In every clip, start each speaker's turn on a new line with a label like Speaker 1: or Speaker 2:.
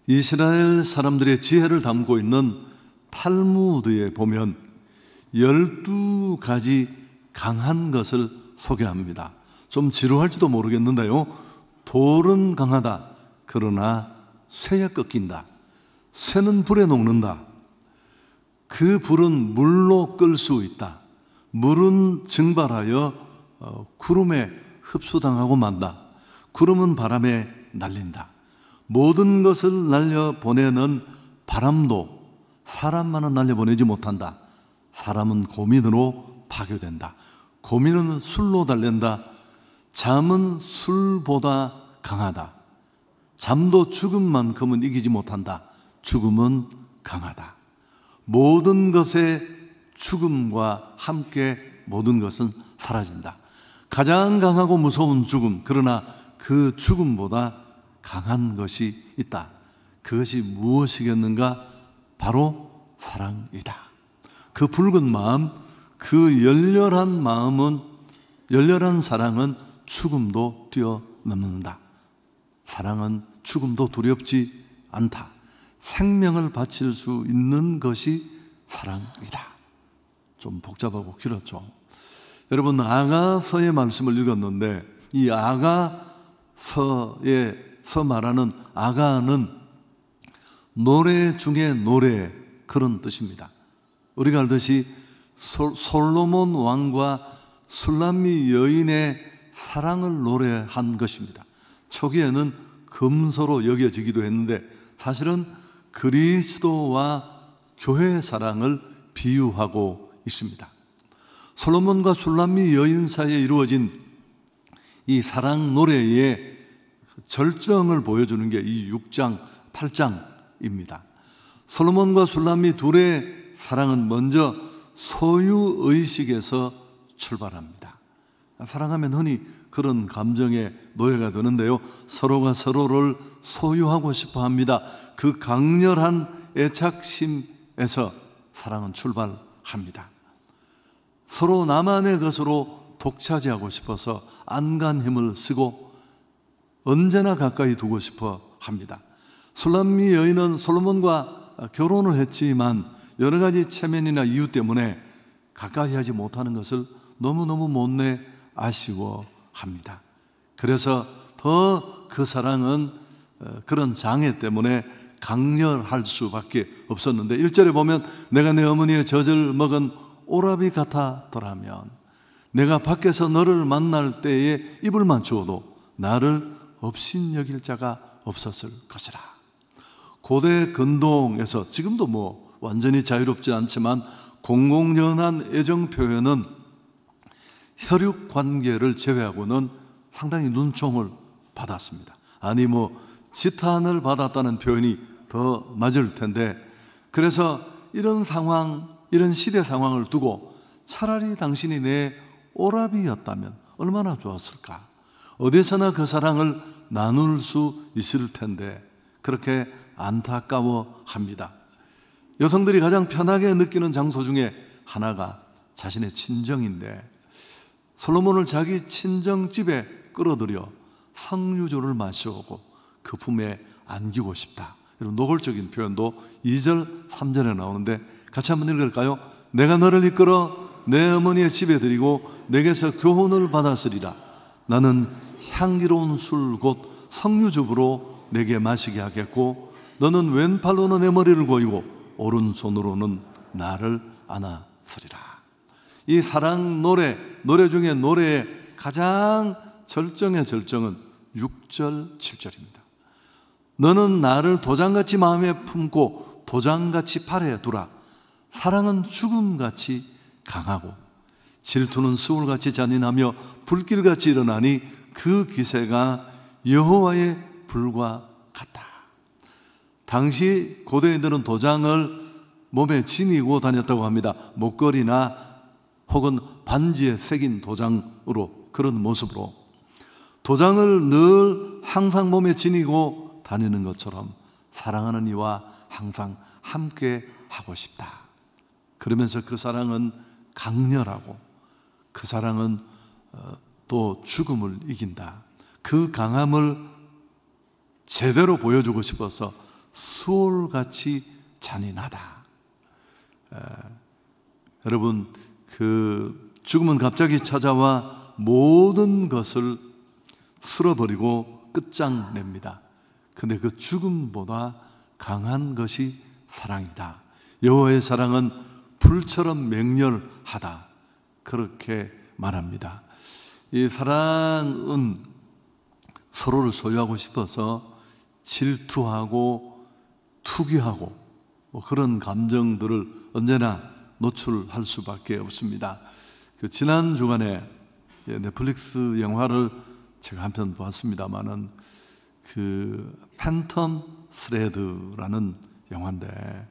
Speaker 1: 이스라엘 사람들의 지혜를 담고 있는 탈무드에 보면 12가지 강한 것을 소개합니다. 좀 지루할지도 모르겠는데요, 돌은 강하다. 그러나 쇠에 꺾인다. 쇠는 불에 녹는다. 그 불은 물로 끌 수 있다. 물은 증발하여 구름에 흡수당하고 만다. 구름은 바람에 날린다. 모든 것을 날려보내는 바람도 사람만은 날려보내지 못한다. 사람은 고민으로 파괴된다. 고민은 술로 달랜다. 잠은 술보다 강하다. 잠도 죽음만큼은 이기지 못한다. 죽음은 강하다. 모든 것의 죽음과 함께 모든 것은 사라진다. 가장 강하고 무서운 죽음, 그러나 그 죽음보다 강한 것이 있다. 그것이 무엇이겠는가? 바로 사랑이다. 그 붉은 마음, 그 열렬한 마음은, 열렬한 사랑은 죽음도 뛰어넘는다. 사랑은 죽음도 두렵지 않다. 생명을 바칠 수 있는 것이 사랑이다. 좀 복잡하고 길었죠. 여러분, 아가서의 말씀을 읽었는데, 이 아가서에서 말하는 아가는 노래 중에 노래, 그런 뜻입니다. 우리가 알듯이 솔로몬 왕과 술람미 여인의 사랑을 노래한 것입니다. 초기에는 금서로 여겨지기도 했는데 사실은 그리스도와 교회의 사랑을 비유하고 있습니다. 솔로몬과 술람미 여인 사이에 이루어진 이 사랑 노래의 절정을 보여주는 게 이 6장, 8장입니다. 솔로몬과 술람미 둘의 사랑은 먼저 소유의식에서 출발합니다. 사랑하면 흔히 그런 감정에 노예가 되는데요, 서로가 서로를 소유하고 싶어 합니다. 그 강렬한 애착심에서 사랑은 출발합니다. 서로 나만의 것으로 독차지하고 싶어서 안간 힘을 쓰고 언제나 가까이 두고 싶어 합니다. 술람미 여인은 솔로몬과 결혼을 했지만 여러 가지 체면이나 이유 때문에 가까이 하지 못하는 것을 너무너무 못내 아쉬워합니다. 그래서 더 그 사랑은 그런 장애 때문에 강렬할 수밖에 없었는데 1절에 보면 내가 내 어머니의 젖을 먹은 오라비 같아더라면 내가 밖에서 너를 만날 때에 이불만 주어도 나를 업신여길 자가 없었을 것이라. 고대 근동에서 지금도 뭐 완전히 자유롭지 않지만 공공연한 애정 표현은 혈육 관계를 제외하고는 상당히 눈총을 받았습니다. 아니 뭐 지탄을 받았다는 표현이 더 맞을 텐데, 그래서 이런 상황, 이런 시대 상황을 두고 차라리 당신이 내 오라비였다면 얼마나 좋았을까. 어디서나 그 사랑을 나눌 수 있을 텐데 그렇게 안타까워합니다. 여성들이 가장 편하게 느끼는 장소 중에 하나가 자신의 친정인데 솔로몬을 자기 친정집에 끌어들여 석류주를 마셔오고 그 품에 안기고 싶다. 이런 노골적인 표현도 2절, 3절에 나오는데 같이 한번 읽을까요? 내가 너를 이끌어 내 어머니의 집에 들이고 내게서 교훈을 받았으리라. 나는 향기로운 술 곧 석류즙으로 내게 마시게 하겠고 너는 왼팔로는 내 머리를 고이고 오른손으로는 나를 안아서리라. 이 사랑 노래 중에 노래의 가장 절정의 절정은 6절, 7절입니다. 너는 나를 도장같이 마음에 품고 도장같이 팔에 두라. 사랑은 죽음같이 강하고 질투는 스울같이 잔인하며 불길같이 일어나니 그 기세가 여호와의 불과 같다. 당시 고대인들은 도장을 몸에 지니고 다녔다고 합니다. 목걸이나 혹은 반지에 새긴 도장으로, 그런 모습으로 도장을 늘 항상 몸에 지니고 다니는 것처럼 사랑하는 이와 항상 함께 하고 싶다. 그러면서 그 사랑은 강렬하고 그 사랑은 또 죽음을 이긴다. 그 강함을 제대로 보여주고 싶어서 수올같이 잔인하다. 여러분, 그 죽음은 갑자기 찾아와 모든 것을 쓸어버리고 끝장냅니다. 근데 그 죽음보다 강한 것이 사랑이다. 여호와의 사랑은 불처럼 맹렬하다. 그렇게 말합니다. 이 사랑은 서로를 소유하고 싶어서 질투하고 투기하고 그런 감정들을 언제나 노출할 수밖에 없습니다. 그 지난 주간에 넷플릭스 영화를 제가 한 편 보았습니다만은 그 팬텀 스레드라는 영화인데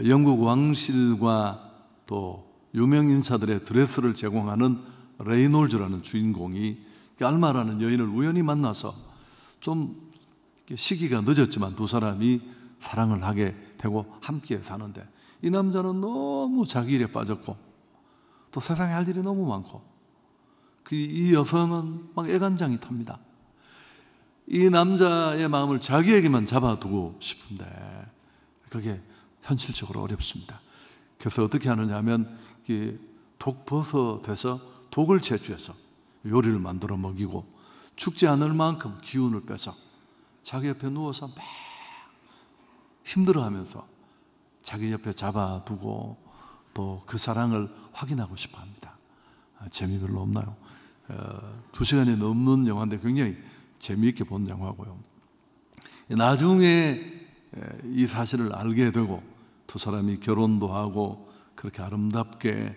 Speaker 1: 영국 왕실과 또 유명 인사들의 드레스를 제공하는 레이놀즈라는 주인공이 알마라는 여인을 우연히 만나서 좀 시기가 늦었지만 두 사람이 사랑을 하게 되고 함께 사는데 이 남자는 너무 자기 일에 빠졌고 또 세상에 할 일이 너무 많고 이 여성은 막 애간장이 탑니다. 이 남자의 마음을 자기에게만 잡아두고 싶은데 그게 현실적으로 어렵습니다. 그래서 어떻게 하느냐 하면 독버섯에서 독을 채취해서 요리를 만들어 먹이고 죽지 않을 만큼 기운을 빼서 자기 옆에 누워서 막 힘들어하면서 자기 옆에 잡아두고 또 그 사랑을 확인하고 싶어 합니다. 재미 별로 없나요? 2시간이 넘는 영화인데 굉장히 재미있게 본 영화고요. 나중에 이 사실을 알게 되고 두 사람이 결혼도 하고 그렇게 아름답게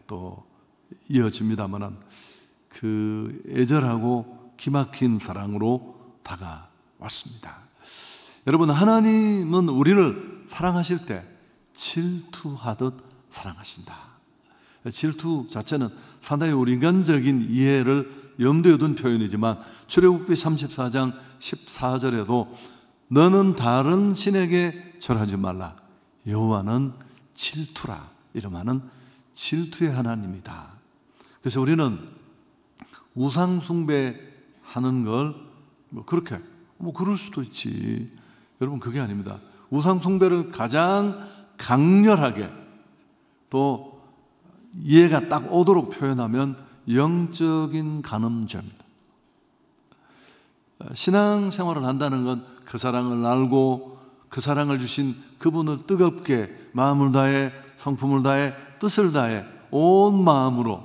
Speaker 1: 또 이어집니다만 그 애절하고 기막힌 사랑으로 다가왔습니다. 여러분, 하나님은 우리를 사랑하실 때 질투하듯 사랑하신다. 질투 자체는 상당히 우리 인간적인 이해를 염두에 둔 표현이지만 출애굽기 34장 14절에도 너는 다른 신에게 절하지 말라. 여호와는 질투라. 이름하는 질투의 하나님이다. 그래서 우리는 우상 숭배하는 걸 그렇게 그럴 수도 있지. 여러분, 그게 아닙니다. 우상 숭배를 가장 강렬하게 또 이해가 딱 오도록 표현하면 영적인 간음죄입니다. 신앙생활을 한다는 건 그 사랑을 알고 그 사랑을 주신 그분을 뜨겁게 마음을 다해 성품을 다해 뜻을 다해 온 마음으로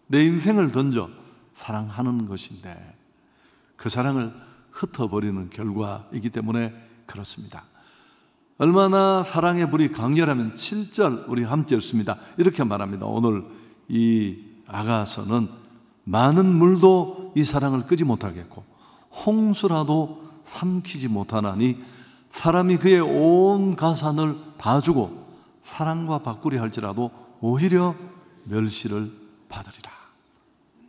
Speaker 1: 내 인생을 던져 사랑하는 것인데 그 사랑을 흩어버리는 결과이기 때문에 그렇습니다. 얼마나 사랑의 불이 강렬하면 7절 우리 함께 읽습니다. 이렇게 말합니다. 오늘 이 아가서는 많은 물도 이 사랑을 끄지 못하겠고 홍수라도 삼키지 못하나니 사람이 그의 온 가산을 다 주고 사랑과 바꾸려 할지라도 오히려 멸시를 받으리라.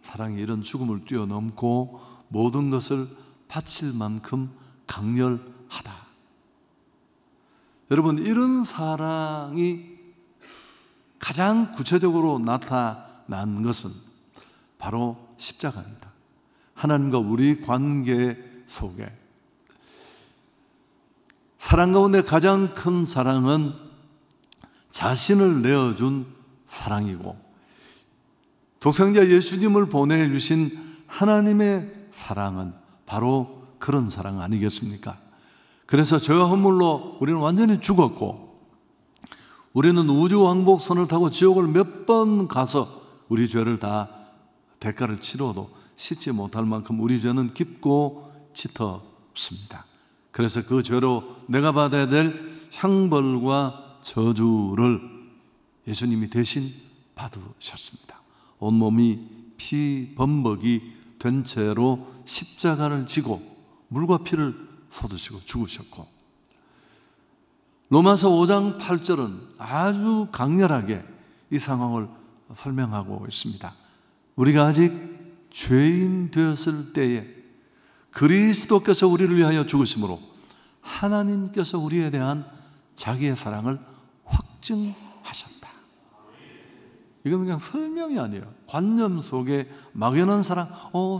Speaker 1: 사랑이 이런 죽음을 뛰어넘고 모든 것을 바칠 만큼 강렬하다. 여러분, 이런 사랑이 가장 구체적으로 나타난 것은 바로 십자가입니다. 하나님과 우리 관계 속에 사랑 가운데 가장 큰 사랑은 자신을 내어준 사랑이고 독생자 예수님을 보내주신 하나님의 사랑은 바로 그런 사랑 아니겠습니까? 그래서 죄와 허물로 우리는 완전히 죽었고 우리는 우주 왕복선을 타고 지옥을 몇 번 가서 우리 죄를 다 대가를 치러도 씻지 못할 만큼 우리 죄는 깊고 짙었습니다. 그래서 그 죄로 내가 받아야 될 형벌과 저주를 예수님이 대신 받으셨습니다. 온몸이 피 범벅이 된 채로 십자가를 지고 물과 피를 쏟으시고 죽으셨고 로마서 5장 8절은 아주 강렬하게 이 상황을 설명하고 있습니다. 우리가 아직 죄인 되었을 때에 그리스도께서 우리를 위하여 죽으심으로 하나님께서 우리에 대한 자기의 사랑을 확증하셨다. 이건 그냥 설명이 아니에요. 관념 속에 막연한 사랑,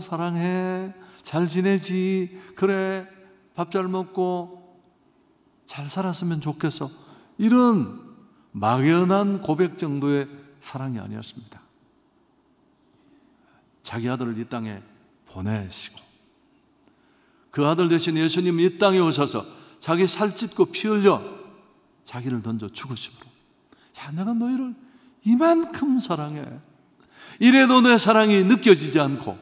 Speaker 1: 사랑해, 잘 지내지, 그래, 밥 잘 먹고 잘 살았으면 좋겠어. 이런 막연한 고백 정도의 사랑이 아니었습니다. 자기 아들을 이 땅에 보내시고 그 아들 대신 예수님 이 땅에 오셔서 자기 살찢고 피 흘려 자기를 던져 죽으심으로, 야, 내가 너희를 이만큼 사랑해. 이래도 내 사랑이 느껴지지 않고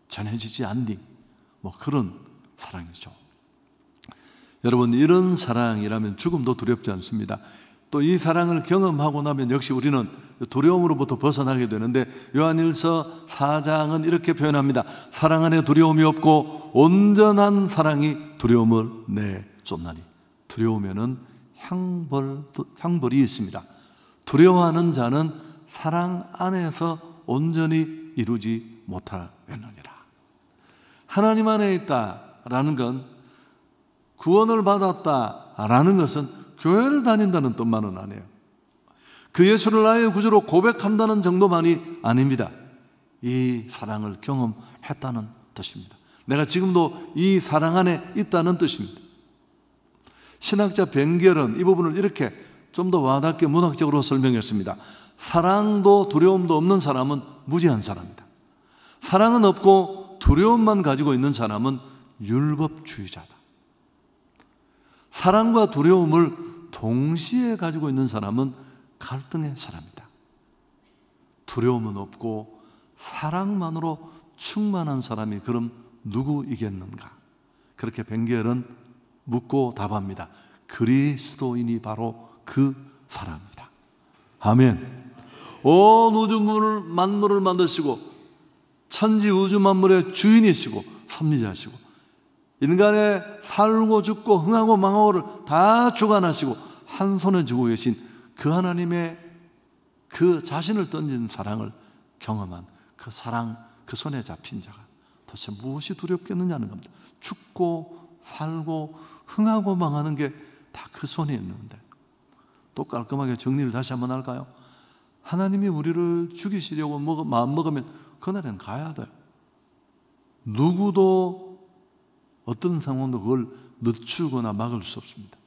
Speaker 1: 전해지지 않니? 뭐 그런 사랑이죠. 여러분, 이런 사랑이라면 죽음도 두렵지 않습니다. 또 이 사랑을 경험하고 나면 역시 우리는 두려움으로부터 벗어나게 되는데, 요한일서 4장은 이렇게 표현합니다. 사랑 안에 두려움이 없고 온전한 사랑이 두려움을 내쫓나니. 두려우면은 형벌이 있습니다. 두려워하는 자는 사랑 안에서 온전히 이루지 못하느니라. 하나님 안에 있다라는 건, 구원을 받았다라는 것은 교회를 다닌다는 뜻만은 아니에요. 그 예수를 나의 구주로 고백한다는 정도만이 아닙니다. 이 사랑을 경험했다는 뜻입니다. 내가 지금도 이 사랑 안에 있다는 뜻입니다. 신학자 벵겔은 이 부분을 이렇게 좀 더 와닿게 문학적으로 설명했습니다. 사랑도 두려움도 없는 사람은 무지한 사람이다. 사랑은 없고 두려움만 가지고 있는 사람은 율법주의자다. 사랑과 두려움을 동시에 가지고 있는 사람은 갈등의 사람이다. 두려움은 없고 사랑만으로 충만한 사람이 그럼 누구이겠는가? 그렇게 벵겔은 묻고 답합니다. 그리스도인이 바로 그 사람입니다. 아멘. 온 우주 만물을 만드시고 천지 우주 만물의 주인이시고 섭리자시고 인간의 살고 죽고 흥하고 망하고를 다 주관하시고 한 손에 쥐고 계신 그 하나님의 그 자신을 던진 사랑을 경험한 그 사랑, 그 손에 잡힌 자가 도대체 무엇이 두렵겠느냐는 겁니다. 죽고 살고 흥하고 망하는 게 다 그 손에 있는데, 또 깔끔하게 정리를 다시 한번 할까요? 하나님이 우리를 죽이시려고 마음먹으면 그날엔 가야 돼요. 누구도 어떤 상황도 그걸 늦추거나 막을 수 없습니다.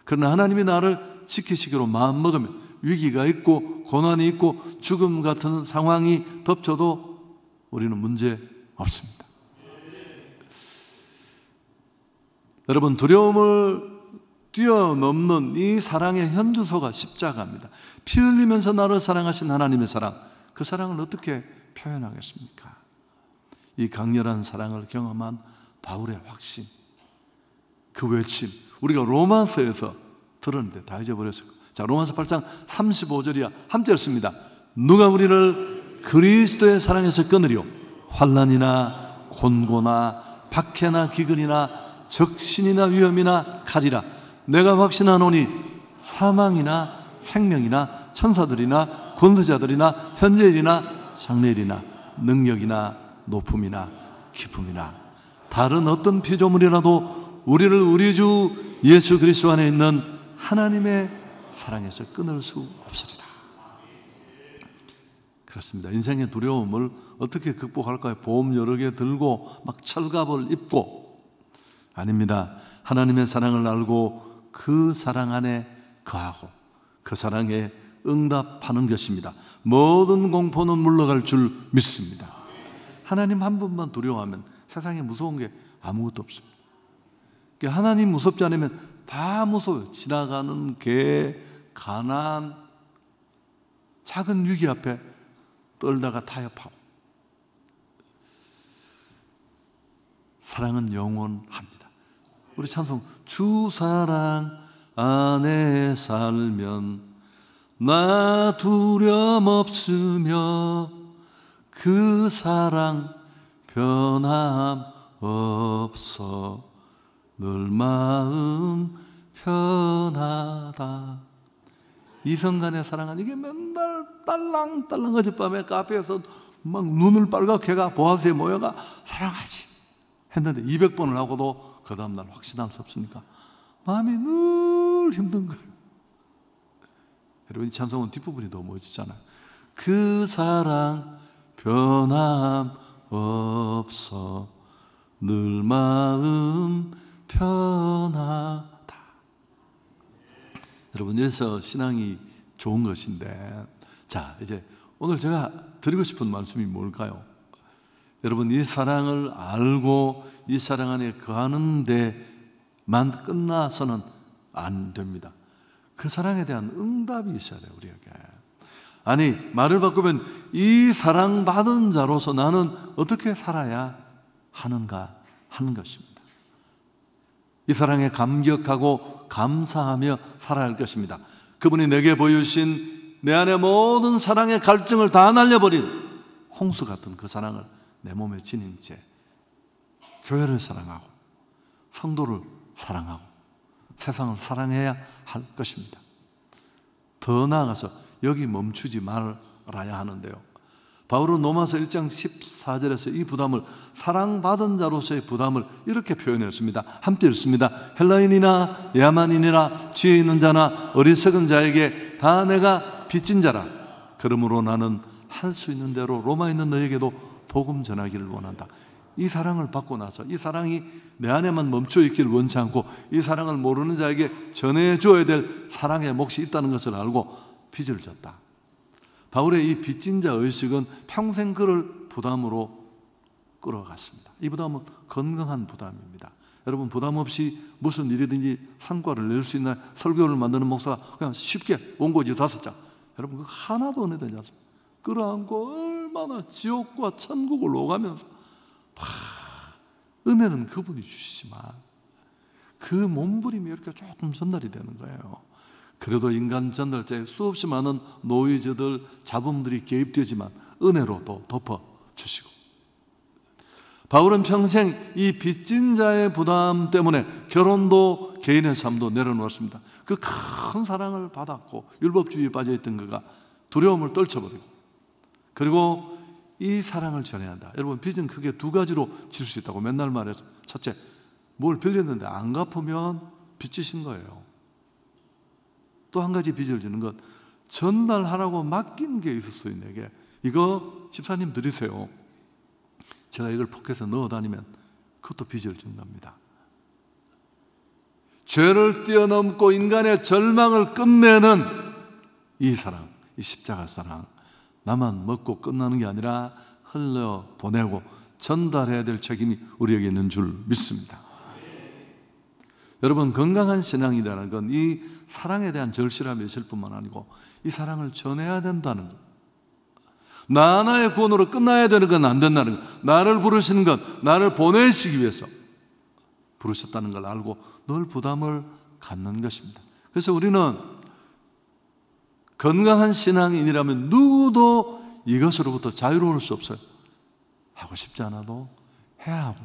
Speaker 1: 그러나 하나님이 나를 지키시기로 마음먹으면 위기가 있고 고난이 있고 죽음 같은 상황이 덮쳐도 우리는 문제 없습니다. 여러분, 두려움을 뛰어넘는 이 사랑의 현주소가 십자가입니다. 피 흘리면서 나를 사랑하신 하나님의 사랑, 그 사랑을 어떻게 표현하겠습니까? 이 강렬한 사랑을 경험한 바울의 확신, 그 외침, 우리가 로마서에서 들었는데 다 잊어버렸을 거예요. 자, 로마서 8장 35절이야. 함께 읽습니다. 누가 우리를 그리스도의 사랑에서 끊으리요? 환난이나 곤고나 박해나 기근이나 적신이나 위험이나 칼이라. 내가 확신하노니 사망이나 생명이나 천사들이나 권세자들이나 현재일이나 장래일이나 능력이나 높음이나 깊음이나 다른 어떤 피조물이라도 우리를 우리 주 예수 그리스도 안에 있는 하나님의 사랑에서 끊을 수 없으리라. 그렇습니다. 인생의 두려움을 어떻게 극복할까요? 보험 여러 개 들고 막 철갑을 입고? 아닙니다. 하나님의 사랑을 알고 그 사랑 안에 거하고 그 사랑에 응답하는 것입니다. 모든 공포는 물러갈 줄 믿습니다. 하나님 한 분만 두려워하면 세상에 무서운 게 아무것도 없습니다. 하나님 무섭지 않으면 다 무서워요. 지나가는 개, 가난, 작은 위기 앞에 떨다가 타협하고. 사랑은 영원합니다. 우리 찬송, 주 사랑 안에 살면 나 두려움 없으며 그 사랑 변함 없어 늘 마음 편하다. 이성간의 사랑은 이게 맨날 딸랑딸랑 어젯밤에 카페에서 막 눈을 빨갛게 가 보아스에 모여가 사랑하지 했는데 200번을 하고도 그 다음날 확신할 수 없으니까 마음이 늘 힘든 거예요. 여러분, 이 찬송은 뒷부분이 너무 멋지잖아요. 그 사랑 변함 없어 늘 마음 편하다. 여러분, 이래서 신앙이 좋은 것인데, 자, 이제 오늘 제가 드리고 싶은 말씀이 뭘까요? 여러분, 이 사랑을 알고 이 사랑 안에 거하는 데만 끝나서는 안 됩니다. 그 사랑에 대한 응답이 있어야 돼요, 우리에게. 아니, 말을 바꾸면 이 사랑받은 자로서 나는 어떻게 살아야 하는가 하는 것입니다. 이 사랑에 감격하고 감사하며 살아야 할 것입니다. 그분이 내게 보여주신 내 안의 모든 사랑의 갈증을 다 날려버린 홍수 같은 그 사랑을 내 몸에 지닌 채 교회를 사랑하고 성도를 사랑하고 세상을 사랑해야 할 것입니다. 더 나아가서 여기 멈추지 말아야 하는데요, 바울은 로마서 1장 14절에서 이 부담을, 사랑받은 자로서의 부담을 이렇게 표현했습니다. 함께 읽습니다. 헬라인이나 야만인이나 지혜 있는 자나 어리석은 자에게 다 내가 빚진 자라. 그러므로 나는 할 수 있는 대로 로마에 있는 너에게도 복음 전하기를 원한다. 이 사랑을 받고 나서 이 사랑이 내 안에만 멈춰 있기를 원치 않고 이 사랑을 모르는 자에게 전해줘야 될 사랑의 몫이 있다는 것을 알고 빚을 졌다. 바울의 이 빚진 자 의식은 평생 그를 부담으로 끌어갔습니다. 이 부담은 건강한 부담입니다. 여러분, 부담 없이 무슨 일이든지 성과를 낼 수 있는 설교를 만드는 목사가 그냥 쉽게 원고지 5장, 여러분, 그거 하나도 안 해야 되지 않습니까? 끌어안고 얼마나 지옥과 천국을 오가면서 은혜는 그분이 주시지만 그 몸부림이 이렇게 조금 전달이 되는 거예요. 그래도 인간 전달자에 수없이 많은 노이즈들, 잡음들이 개입되지만 은혜로 또 덮어주시고, 바울은 평생 이 빚진 자의 부담 때문에 결혼도 개인의 삶도 내려놓았습니다. 그 큰 사랑을 받았고 율법주의에 빠져있던 그가 두려움을 떨쳐버리고, 그리고 이 사랑을 전해야 한다. 여러분, 빚은 크게 2가지로 질 수 있다고 맨날 말해서, 첫째, 뭘 빌렸는데 안 갚으면 빚지신 거예요. 또 한 가지 빚을 지는 것, 전달하라고 맡긴 게 있었어요. 내게 이거 집사님 드리세요. 제가 이걸 포켓에 넣어 다니면 그것도 빚을 준답니다. 죄를 뛰어넘고 인간의 절망을 끝내는 이 사랑, 이 십자가 사랑, 나만 먹고 끝나는 게 아니라 흘려보내고 전달해야 될 책임이 우리에게 있는 줄 믿습니다. 여러분, 건강한 신앙이라는 건 이 사랑에 대한 절실함이 있을 뿐만 아니고 이 사랑을 전해야 된다는 것, 나 하나의 구원으로 끝나야 되는 건 안 된다는 것, 나를 부르시는 것, 나를 보내시기 위해서 부르셨다는 걸 알고 늘 부담을 갖는 것입니다. 그래서 우리는 건강한 신앙인이라면 누구도 이것으로부터 자유로울 수 없어요. 하고 싶지 않아도 해야 하고,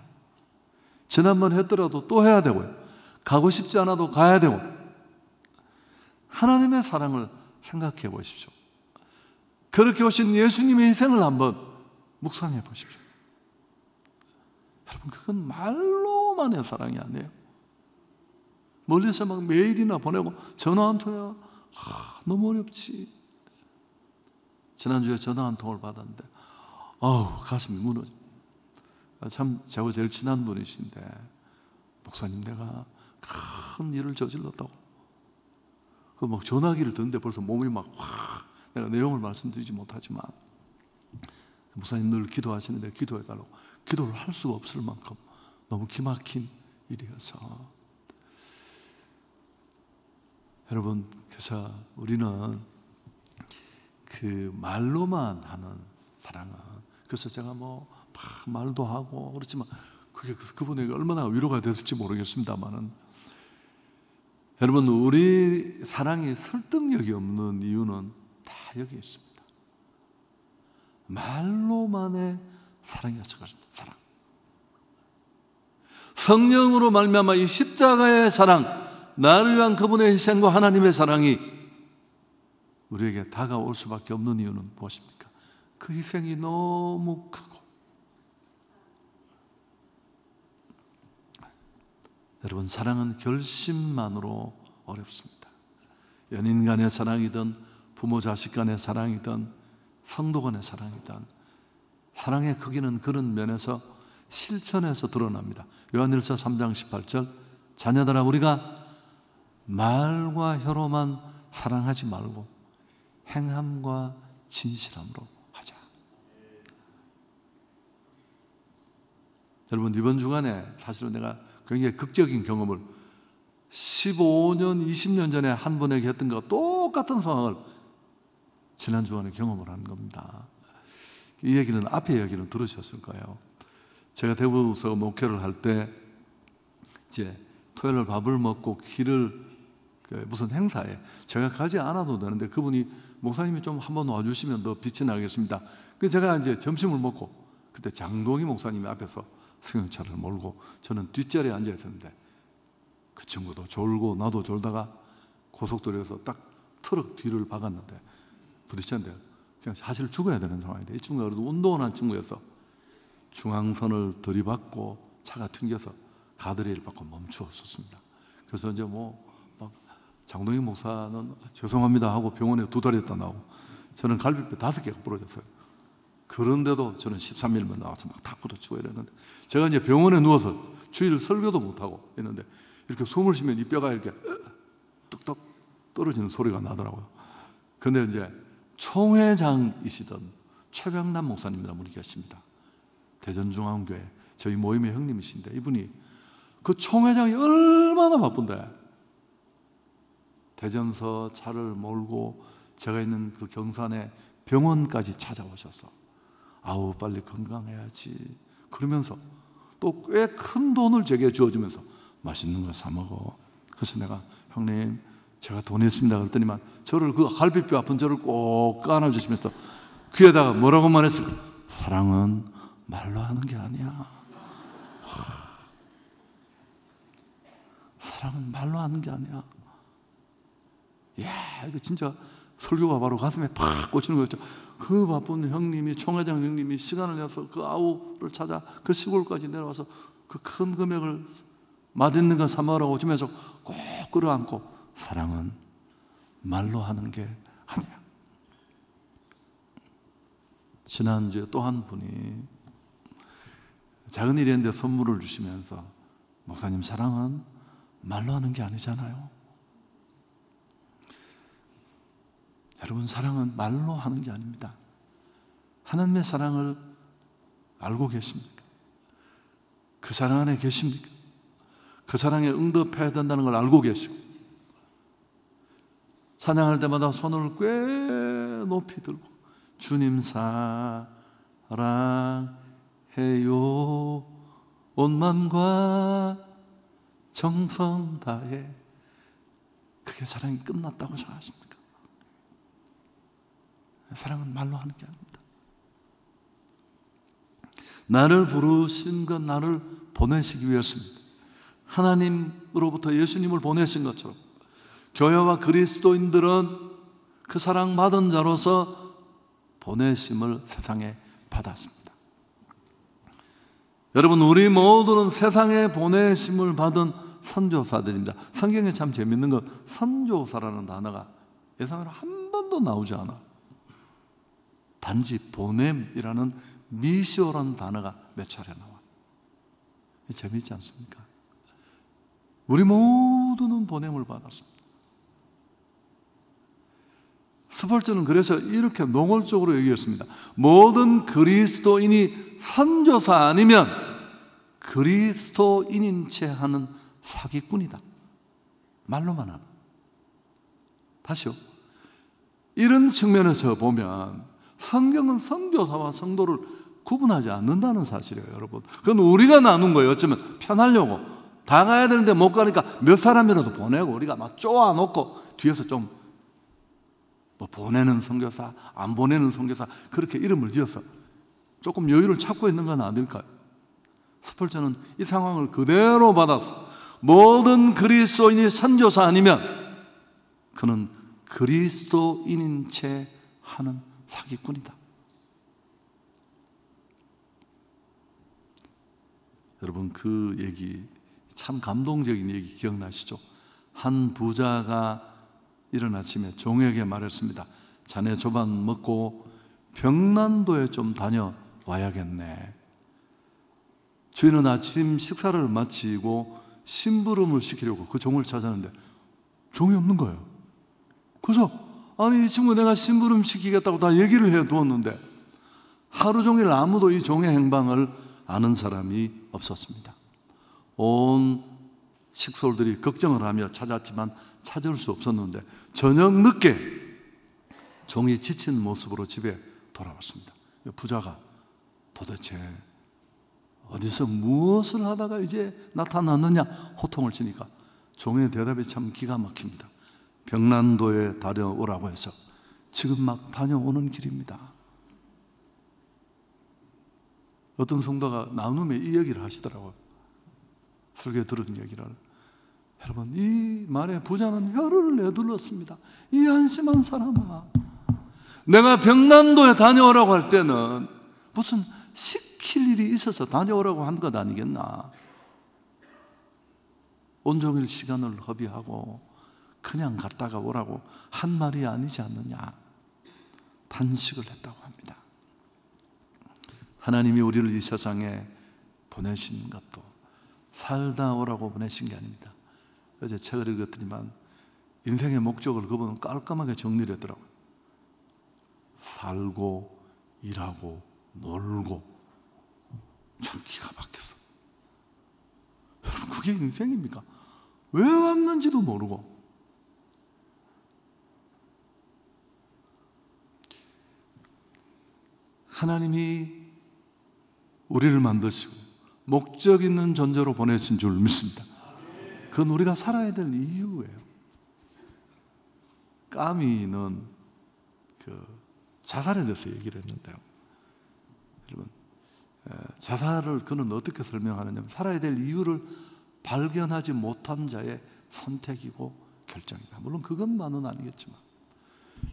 Speaker 1: 지난번 했더라도 또 해야 되고요, 가고 싶지 않아도 가야 되고, 하나님의 사랑을 생각해 보십시오. 그렇게 오신 예수님의 희생을 한번 묵상해 보십시오. 여러분, 그건 말로만의 사랑이 아니에요. 멀리서 막 메일이나 보내고 전화 한 통이나 너무 어렵지. 지난주에 전화 한 통을 받았는데 가슴이 무너져. 참 저하고 제일 친한 분이신데, 목사님, 내가 큰 일을 저질렀다고. 그 막 전화기를 듣는데 벌써 몸이 막 내가 내용을 말씀드리지 못하지만, 목사님 늘 기도하시는데 기도해달라고. 기도를 할 수가 없을 만큼 너무 기막힌 일이어서, 여러분, 그래서 우리는 그 말로만 하는 사랑은, 그래서 제가 말도 하고 그렇지만 그게 그분에게 얼마나 위로가 됐을지 모르겠습니다만은, 여러분, 우리 사랑이 설득력이 없는 이유는 다 여기 있습니다. 말로만의 사랑이 없어가지고, 사랑. 성령으로 말미암아 이 십자가의 사랑, 나를 위한 그분의 희생과 하나님의 사랑이 우리에게 다가올 수밖에 없는 이유는 무엇입니까? 그 희생이 너무 크고, 여러분, 사랑은 결심만으로 어렵습니다. 연인 간의 사랑이든 부모 자식 간의 사랑이든 성도 간의 사랑이든, 사랑의 크기는 그런 면에서 실천에서 드러납니다. 요한일서 3장 18절, 자녀들아, 우리가 말과 혀로만 사랑하지 말고 행함과 진실함으로 하자. 여러분, 이번 주간에 사실은 내가 굉장히 극적인 경험을 15년, 20년 전에 한 분에게 했던 것과 똑같은 상황을 지난 주간에 경험을 하는 겁니다. 이 얘기는 앞에 이야기는 들으셨을 거예요. 제가 대구에서 목회를 할 때 이제 토요일 밥을 먹고 길을 무슨 행사에 제가 가지 않아도 되는데 그분이 목사님이 좀 한번 와주시면 더 빛이 나겠습니다. 그래서 제가 이제 점심을 먹고 그때 장동희 목사님이 앞에서 승용차를 몰고 저는 뒷자리에 앉아 있었는데 그 친구도 졸고 나도 졸다가 고속도로에서 딱 트럭 뒤를 박았는데 부딪혔는데 그냥 사실 죽어야 되는 상황인데 이 친구가 그래도 운동한 친구여서 중앙선을 들이받고 차가 튕겨서 가드레일 받고 멈추었었습니다. 그래서 이제 막 장동희 목사는 죄송합니다 하고 병원에 2달 있다 나오고 저는 갈비뼈 5개가 부러졌어요. 그런데도 저는 13일만 나와서 막 탁구도 치고 이랬는데 제가 이제 병원에 누워서 주일 설교도 못하고 있는데 이렇게 숨을 쉬면 이 뼈가 이렇게 뚝뚝 떨어지는 소리가 나더라고요. 근데 이제 총회장이시던 최병남 목사님이라는 분이 계십니다. 대전중앙교회 저희 모임의 형님이신데 이분이 그 총회장이 얼마나 바쁜데 대전서 차를 몰고 제가 있는 그 경산에 병원까지 찾아오셔서 아우 빨리 건강해야지 그러면서 또 꽤 큰 돈을 제게 주어주면서 맛있는 거 사 먹어. 그래서 내가 형님 제가 돈 있습니다 그랬더니만 저를 그 갈비뼈 아픈 저를 꼭 안아주시면서 귀에다가 뭐라고만 했을까? 사랑은 말로 하는 게 아니야. 사랑은 말로 하는 게 아니야. 이야, 이거 진짜 설교가 바로 가슴에 팍 꽂히는 거였죠. 그 바쁜 형님이, 총회장 형님이 시간을 내서 그 아우를 찾아 그 시골까지 내려와서 그 큰 금액을 맛있는 거 사먹으라고 주면서 꼭 끌어안고 사랑은 말로 하는 게 아니야. 지난주에 또 한 분이 작은 일이었는데 선물을 주시면서 목사님 사랑은 말로 하는 게 아니잖아요. 여러분 사랑은 말로 하는 게 아닙니다. 하나님의 사랑을 알고 계십니까? 그 사랑 안에 계십니까? 그 사랑에 응답해야 된다는 걸 알고 계시고 찬양할 때마다 손을 꽤 높이 들고 주님 사랑해요 온 마음과 정성 다해 그게 사랑이 끝났다고 생각하십니까? 사랑은 말로 하는 게 아닙니다. 나를 부르신 건 나를 보내시기 위해서입니다. 하나님으로부터 예수님을 보내신 것처럼 교회와 그리스도인들은 그 사랑 받은 자로서 보내심을 세상에 받았습니다. 여러분 우리 모두는 세상에 보내심을 받은 선교사들입니다. 성경에 참 재밌는 건 선교사라는 단어가 예상으로 한 번도 나오지 않아. 단지 보냄이라는 미시오라는 단어가 몇 차례 나와. 재미있지 않습니까? 우리 모두는 보냄을 받았습니다. 스펄전은 그래서 이렇게 노골적으로 얘기했습니다. 모든 그리스도인이 선교사 아니면 그리스도인인 채 하는 사기꾼이다. 말로만 하는. 다시요. 이런 측면에서 보면 성경은 선교사와 성도를 구분하지 않는다는 사실이에요, 여러분. 그건 우리가 나눈 거예요. 어쩌면 편하려고. 다 가야 되는데 못 가니까 몇 사람이라도 보내고 우리가 막 쪼아놓고 뒤에서 좀 뭐 보내는 선교사, 안 보내는 선교사 그렇게 이름을 지어서 조금 여유를 찾고 있는 건 아닐까요? 스펄전은 이 상황을 그대로 받아서 모든 그리스도인이 선교사 아니면 그는 그리스도인인 채 하는 사기꾼이다. 여러분 그 얘기 참 감동적인 얘기 기억나시죠? 한 부자가 이른 아침에 종에게 말했습니다. 자네 조반 먹고 병난도에 좀 다녀와야겠네. 주인은 아침 식사를 마치고 심부름을 시키려고 그 종을 찾았는데 종이 없는 거예요. 그래서 아니 이 친구 내가 심부름 시키겠다고 다 얘기를 해 두었는데 하루 종일 아무도 이 종의 행방을 아는 사람이 없었습니다. 온 식솔들이 걱정을 하며 찾았지만 찾을 수 없었는데 저녁 늦게 종이 지친 모습으로 집에 돌아왔습니다. 부자가 도대체 어디서 무엇을 하다가 이제 나타났느냐 호통을 치니까 종의 대답이 참 기가 막힙니다. 병난도에 다녀오라고 해서 지금 막 다녀오는 길입니다. 어떤 성도가 나눔에 이 얘기를 하시더라고요. 설교에 들은 얘기를. 여러분, 이 말에 부자는 혀를 내둘렀습니다. 이 한심한 사람아, 내가 병난도에 다녀오라고 할 때는 무슨 시킬 일이 있어서 다녀오라고 한 것 아니겠나? 온종일 시간을 허비하고 그냥 갔다가 오라고 한 말이 아니지 않느냐? 단식을 했다고 합니다. 하나님이 우리를 이 세상에 보내신 것도 살다 오라고 보내신 게 아닙니다. 어제 책을 읽었더니만 인생의 목적을 그분은 깔끔하게 정리를 했더라고요. 살고 일하고 놀고. 참 기가 막혔어. 여러분, 그게 인생입니까? 왜 왔는지도 모르고. 하나님이 우리를 만드시고 목적 있는 존재로 보내신 줄 믿습니다. 그건 우리가 살아야 될 이유예요. 까미는 자살에 대해서 얘기를 했는데요. 여러분, 자살을 그는 어떻게 설명하느냐면 살아야 될 이유를 발견하지 못한 자의 선택이고 결정이다. 물론 그것만은 아니겠지만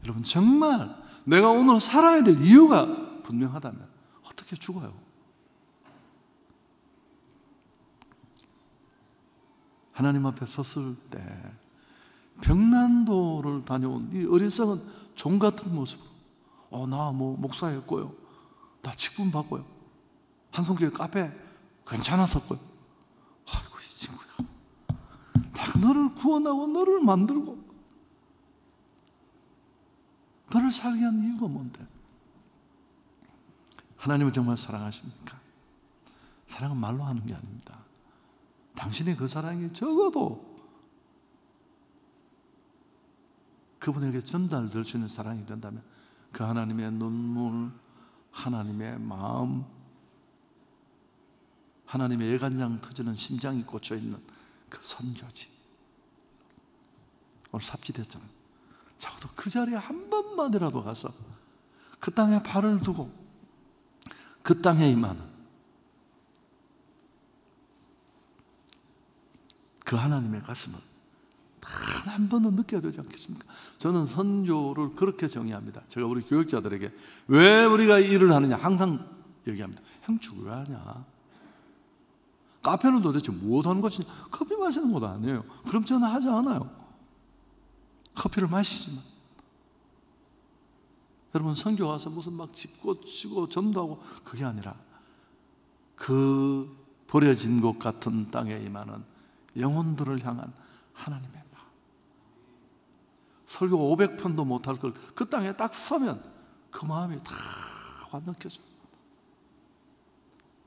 Speaker 1: 여러분, 정말 내가 오늘 살아야 될 이유가 분명하다면 어떻게 죽어요? 하나님 앞에 섰을 때 병난도를 다녀온 이 어리석은 종 같은 모습. 나 목사였고요. 나 직분 받고요. 한성교회 카페 괜찮았었고요. 아이고, 이 친구야. 내가 너를 구원하고 너를 만들고 너를 살게 한 이유가 뭔데? 하나님을 정말 사랑하십니까? 사랑은 말로 하는 게 아닙니다. 당신의 그 사랑이 적어도 그분에게 전달될 수 있는 사랑이 된다면 그 하나님의 눈물, 하나님의 마음, 하나님의 애간장 터지는 심장이 꽂혀있는 그 선교지. 오늘 삽질했잖아요. 적어도 그 자리에 한 번만이라도 가서 그 땅에 발을 두고 그 땅에 임하는 그 하나님의 가슴을 단 한 번은 느껴야 되지 않겠습니까? 저는 선교를 그렇게 정의합니다. 제가 우리 교육자들에게 왜 우리가 이 일을 하느냐 항상 얘기합니다. 행축 왜 하냐? 카페는 도대체 무엇 하는 것이냐? 커피 마시는 것 아니에요. 그럼 저는 하지 않아요. 커피를 마시지만. 여러분, 선교 와서 무슨 막 짚고 치고 전도하고 그게 아니라 그 버려진 곳 같은 땅에 임하는 영혼들을 향한 하나님의 마음. 설교 500편도 못할 걸 그 땅에 딱 서면 그 마음이 다 와 느껴져요.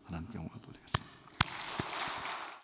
Speaker 1: 하나님께 영광 돌리겠습니다.